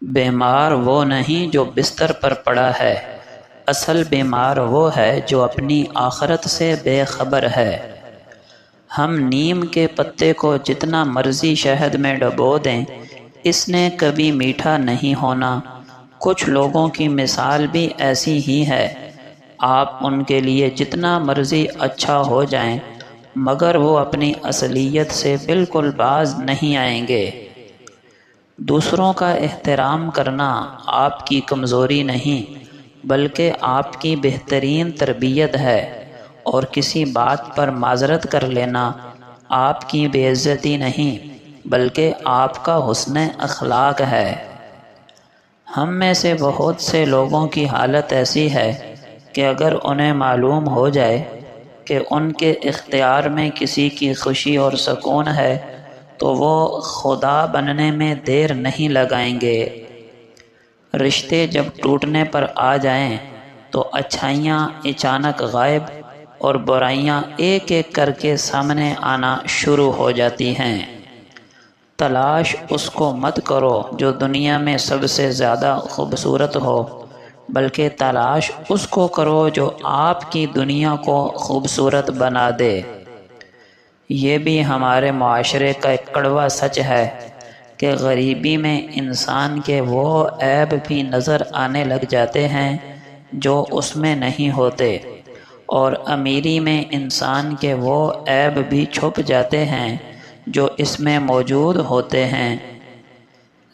بیمار وہ نہیں جو بستر پر پڑا ہے، اصل بیمار وہ ہے جو اپنی آخرت سے بے خبر ہے۔ ہم نیم کے پتے کو جتنا مرضی شہد میں ڈبو دیں، اس نے کبھی میٹھا نہیں ہونا۔ کچھ لوگوں کی مثال بھی ایسی ہی ہے، آپ ان کے لیے جتنا مرضی اچھا ہو جائیں مگر وہ اپنی اصلیت سے بالکل باز نہیں آئیں گے۔ دوسروں کا احترام کرنا آپ کی کمزوری نہیں بلکہ آپ کی بہترین تربیت ہے، اور کسی بات پر معذرت کر لینا آپ کی بے عزتی نہیں بلکہ آپ کا حسن اخلاق ہے۔ ہم میں سے بہت سے لوگوں کی حالت ایسی ہے کہ اگر انہیں معلوم ہو جائے کہ ان کے اختیار میں کسی کی خوشی اور سکون ہے تو وہ خدا بننے میں دیر نہیں لگائیں گے۔ رشتے جب ٹوٹنے پر آ جائیں تو اچھائیاں اچانک غائب اور برائیاں ایک ایک کر کے سامنے آنا شروع ہو جاتی ہیں۔ تلاش اس کو مت کرو جو دنیا میں سب سے زیادہ خوبصورت ہو، بلکہ تلاش اس کو کرو جو آپ کی دنیا کو خوبصورت بنا دے۔ یہ بھی ہمارے معاشرے کا ایک کڑوا سچ ہے کہ غریبی میں انسان کے وہ عیب بھی نظر آنے لگ جاتے ہیں جو اس میں نہیں ہوتے، اور امیری میں انسان کے وہ عیب بھی چھپ جاتے ہیں جو اس میں موجود ہوتے ہیں۔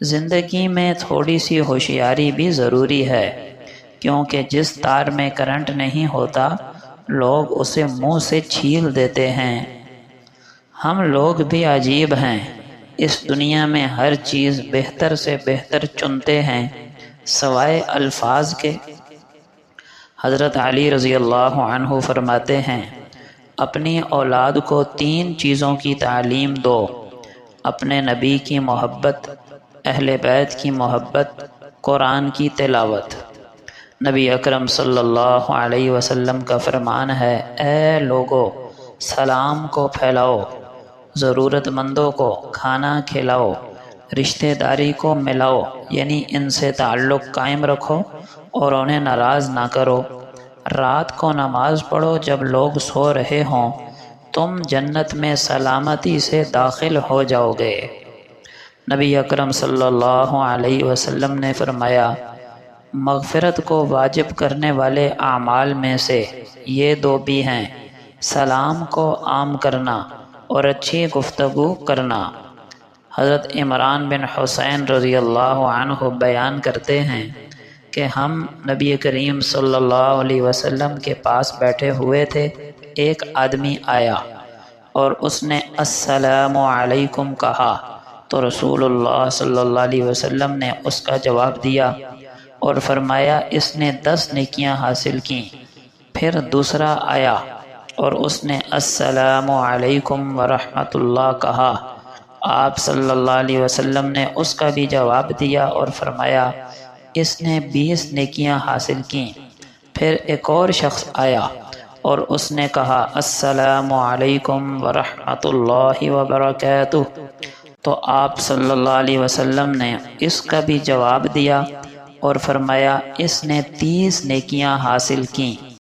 زندگی میں تھوڑی سی ہوشیاری بھی ضروری ہے، کیونکہ جس تار میں کرنٹ نہیں ہوتا لوگ اسے منہ سے چھیل دیتے ہیں۔ ہم لوگ بھی عجیب ہیں، اس دنیا میں ہر چیز بہتر سے بہتر چنتے ہیں سوائے الفاظ کے۔ حضرت علی رضی اللہ عنہ فرماتے ہیں، اپنی اولاد کو 3 چیزوں کی تعلیم دو: اپنے نبی کی محبت، اہل بیت کی محبت، قرآن کی تلاوت۔ نبی اکرم صلی اللہ علیہ وسلم کا فرمان ہے، اے لوگو، سلام کو پھیلاؤ، ضرورت مندوں کو کھانا کھلاؤ، رشتہ داری کو ملاؤ، یعنی ان سے تعلق قائم رکھو اور انہیں ناراض نہ کرو۔ رات کو نماز پڑھو جب لوگ سو رہے ہوں، تم جنت میں سلامتی سے داخل ہو جاؤ گے۔ نبی اکرم صلی اللہ علیہ وسلم نے فرمایا، مغفرت کو واجب کرنے والے اعمال میں سے یہ 2 بھی ہیں: سلام کو عام کرنا اور اچھی گفتگو کرنا۔ حضرت عمران بن حسین رضی اللہ عنہ بیان کرتے ہیں کہ ہم نبی کریم صلی اللہ علیہ وسلم کے پاس بیٹھے ہوئے تھے، ایک آدمی آیا اور اس نے السلام علیکم کہا تو رسول اللہ صلی اللہ علیہ وسلم نے اس کا جواب دیا اور فرمایا، اس نے 10 نیکیاں حاصل کیں۔ پھر دوسرا آیا اور اس نے السلام علیکم ورحمۃ اللہ کہا، آپ صلی اللہ علیہ وسلم نے اس کا بھی جواب دیا اور فرمایا، اس نے 20 نیکیاں حاصل کیں۔ پھر ایک اور شخص آیا اور اس نے کہا، السلام علیکم ورحمۃ اللہ وبرکاتہ، تو آپ صلی اللہ علیہ وسلم نے اس کا بھی جواب دیا اور فرمایا، اس نے 30 نیکیاں حاصل کیں۔